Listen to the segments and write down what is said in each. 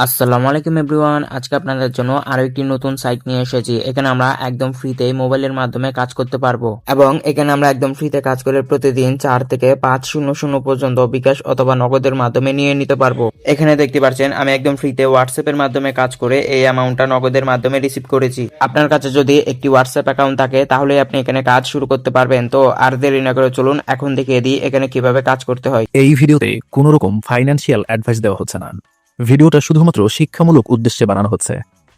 আসসালামু আলাইকুম এভরিওয়ান, আজকে আপনাদের জন্য আরো একটি নতুন সাইট নিয়ে এসেছি। এখানে আমরা একদম ফ্রিতে মোবাইলের মাধ্যমে কাজ করতে পারবো এবং এখানে আমরা একদম ফ্রিতে কাজ করে প্রতিদিন 4 থেকে 500 পর্যন্ত বিকাশ অথবা নগদের মাধ্যমে নিয়ে নিতে পারবো। এখানে দেখতে পাচ্ছেন আমি একদম ফ্রিতে হোয়াটসঅ্যাপের মাধ্যমে কাজ করে এই অ্যামাউন্টটা নগদের মাধ্যমে রিসিভ করেছি। আপনার কাছে যদি একটি হোয়াটসঅ্যাপ অ্যাকাউন্ট থাকে তাহলে আপনি এখানে কাজ শুরু করতে পারবেন। তো আর দেরি না করে চলুন এখন দেখিয়ে দিই এখানে কিভাবে কাজ করতে হয়। এই ভিডিওতে কোনো রকম ফাইন্যান্সিয়াল অ্যাডভাইস দেওয়া হচ্ছে না। ভিডিওটা শুধুমাত্র শিক্ষামূলক উদ্দেশ্যে বানানো হচ্ছে,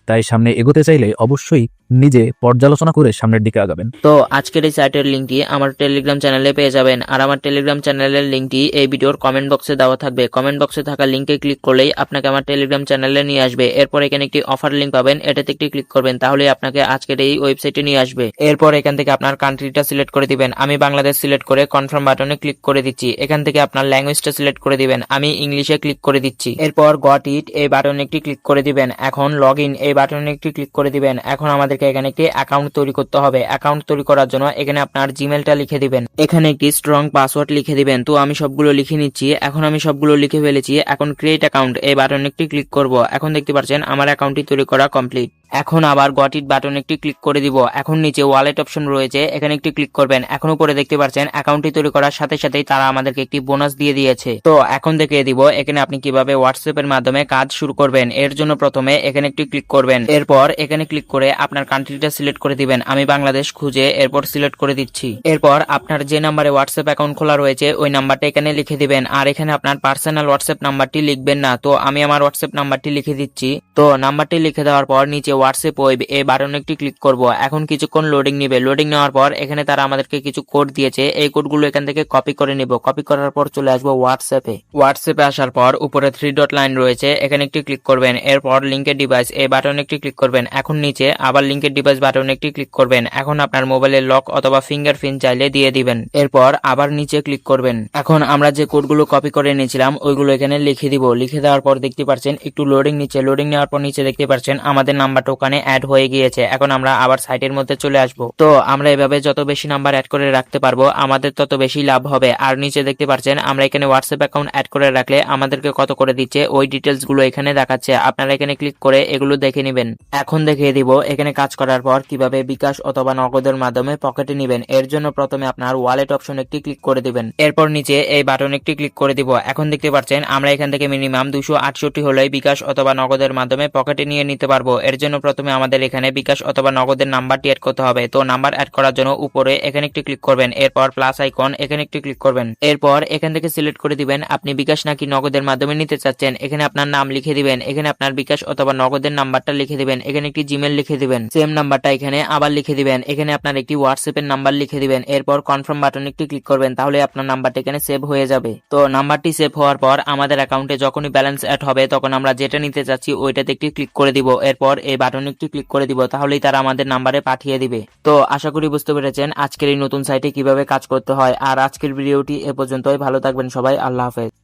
তাই সামনে এগোতে চাইলে অবশ্যই নিজে পর্যালোচনা করে সামনের দিকে আগাবেন। তো আজকের এই সাইটের লিঙ্কটি আমার টেলিগ্রাম চ্যানেলে পেয়ে যাবেন, আর আমার টেলিগ্রাম চ্যানেলের লিঙ্কটি এই ভিডিওর কমেন্ট বক্সে দেওয়া থাকবে। কমেন্ট বক্সে থাকা লিঙ্কে ক্লিক করলেই আপনাকে আমার টেলিগ্রাম চ্যানেলে নিয়ে আসবে। এরপর এখানে একটি অফার লিঙ্ক পাবেন, এটাতে একটি ক্লিক করবেন, তাহলে আপনাকে আজকের এই ওয়েবসাইটে নিয়ে আসবে। এরপর এখান থেকে আপনার কান্ট্রিটা সিলেক্ট করে দিবেন। আমি বাংলাদেশ সিলেক্ট করে কনফার্ম বাটনে ক্লিক করে দিচ্ছি। এখান থেকে আপনার ল্যাঙ্গুয়েজটা সিলেক্ট করে দিবেন। আমি ইংলিশে ক্লিক করে দিচ্ছি। এরপর গট ইট এই বাটনে একটি ক্লিক করে দিবেন। এখন লগ ইন এই বাটনে একটি ক্লিক করে দিবেন। এখন আমাদেরকে এখানে একটি অ্যাকাউন্ট তৈরি করতে হবে। অ্যাকাউন্ট তৈরি করার জন্য এখানে আপনার জিমেলটা লিখে দিবেন, এখানে একটি স্ট্রং পাসওয়ার্ড লিখে দিবেন। তো আমি সবগুলো লিখে নিচ্ছি। এখন আমি সবগুলো লিখে ফেলেছি। এখন ক্রিয়েট অ্যাকাউন্ট এই বাটনে একটি ক্লিক করব। এখন দেখতে পাচ্ছেন আমার অ্যাকাউন্টটি তৈরি করা কমপ্লিট। এখন আবার গট ইট বাটনে একটি ক্লিক করে দিব। এখন নিচে ওয়ালেট অপশন রয়েছে, এখানে একটি ক্লিক করবেন। এখন উপরে দেখতে পাচ্ছেন অ্যাকাউন্টটি তৈরি করার সাথে সাথেই তারা আমাদেরকে একটি বোনাস দিয়ে দিয়েছে। তো এখন দেখিয়ে দিব এখানে আপনি কিভাবে হোয়াটসঅ্যাপের মাধ্যমে কাজ শুরু করবেন। এর জন্য প্রথমে এখানে একটি ক্লিক করবেন। এরপর এখানে ক্লিক করে আপনার কান্ট্রিটা সিলেক্ট করে দিবেন। আমি বাংলাদেশ খুঁজে এরপর সিলেক্ট করে দিচ্ছি। এরপর আপনার যে নাম্বারে হোয়াটসঅ্যাপ অ্যাকাউন্ট খোলা রয়েছে ওই নাম্বারটা এখানে লিখে দিবেন, আর এখানে আপনার পার্সোনাল হোয়াটসঅ্যাপ নাম্বারটি লিখবেন না। তো আমি আমার হোয়াটসঅ্যাপ নাম্বারটি লিখে দিচ্ছি। তো নাম্বারটি লিখে দেওয়ার পর নিচে হোয়াটসঅ্যাপ ওয়েব এই বাটনে একটি ক্লিক করব। এখন কিছুক্ষণ লোডিং নিবে। লোডিং নেওয়ার পর এখানে তারা আমাদেরকে কিছু কোড দিয়েছে, এই কোডগুলো এখান থেকে কপি করে নিব। কপি করার পর চলে আসবো হোয়াটসঅ্যাপে। হোয়াটসঅ্যাপে আসার পর উপরে 3 ডট লাইন রয়েছে, এখানে একটি ক্লিক করবেন। এরপর লিঙ্কের ডিভাইস এই বাটনে একটি ক্লিক করবেন। এখন নিচে আবার লিঙ্কের ডিভাইস বাটনে একটি ক্লিক করবেন। এখন আপনার মোবাইলের লক অথবা ফিঙ্গারপ্রিন্ট চাইলে দিয়ে দিবেন। এরপর আবার নিচে ক্লিক করবেন। এখন আমরা যে কোডগুলো কপি করে নিয়েছিলাম ওইগুলো এখানে লিখে দিব। লিখে দেওয়ার পর দেখতে পাচ্ছেন একটু লোডিং নিচ্ছে। লোডিং নেওয়ার পর নিচে দেখতে পাচ্ছেন আমাদের নাম্বারটা ওখানে অ্যাড হয়ে গিয়েছে। এখন আমরা আবার সাইটের মধ্যে চলে আসব। তো আমরা এভাবে যত বেশি নাম্বার অ্যাড করে রাখতে পারবো আমাদের তত বেশি লাভ হবে। আর নিচে দেখতে পাচ্ছেন আমরা এখানে হোয়াটসঅ্যাপ অ্যাকাউন্ট অ্যাড করে রাখলে আমাদেরকে কত করে দিচ্ছে ওই ডিটেলস গুলো এখানে দেখাচ্ছে। আপনারা এখানে ক্লিক করে এগুলো দেখে নেবেন। এখন দেখিয়ে দিব এখানে কাজ করার পর কিভাবে বিকাশ অথবা নগদের মাধ্যমে পকেটে নেবেন। এর জন্য প্রথমে আপনার ওয়ালেট অপশন একটি ক্লিক করে দিবেন। এরপর নিচে এই বাটন একটি ক্লিক করে দিব। এখন দেখতে পাচ্ছেন আমরা এখান থেকে মিনিমাম 268 হলেই বিকাশ অথবা নগদের মাধ্যমে পকেটে নিয়ে নিতে পারবো। এর জন্য প্রথমে আমাদের এখানে বিকাশ অথবা নগদের নাম্বারটি অ্যাড করতে হবে। তো নাম্বার অ্যাড করার জন্য উপরে এখানে একটি ক্লিক করবেন। এরপর প্লাস আইকন এখানে একটি ক্লিক করবেন। এরপর এখান থেকে সিলেক্ট করে দিবেন আপনি বিকাশ নাকি নগদের মাধ্যমে নিতে চাচ্ছেন। এখানে আপনার নাম লিখে দিবেন। এখানে আপনার বিকাশ অথবা নগদের নাম্বারটা লিখে দিবেন। এখানে একটি জিমেল লিখে দিবেন। সেম নাম্বারটা এখানে আবার লিখে দিবেন। এখানে আপনার একটি হোয়াটসঅ্যাপের নাম্বার লিখে দিবেন। এরপর কনফার্ম বাটনে একটি ক্লিক করবেন, তাহলে আপনার নাম্বারটা এখানে সেভ হয়ে যাবে। তো নাম্বারটি সেভ হওয়ার পর আমাদের অ্যাকাউন্টে যখনই ব্যালেন্স অ্যাড হবে তখন আমরা যেটা নিতে চাচ্ছি ওইটাতে একটি ক্লিক করে দিব। এরপর এই বাটনে একটি ক্লিক করে দিব, তাহলেই তারা আমাদের নাম্বারে পাঠিয়ে দিবে। তো আশা করি বুঝতে পেরেছেন আজকের এই নতুন সাইটে কিভাবে কাজ করতে হয়। আর আজকের ভিডিওটি এ পর্যন্তই। ভালো থাকবেন সবাই। আল্লাহ হাফেজ।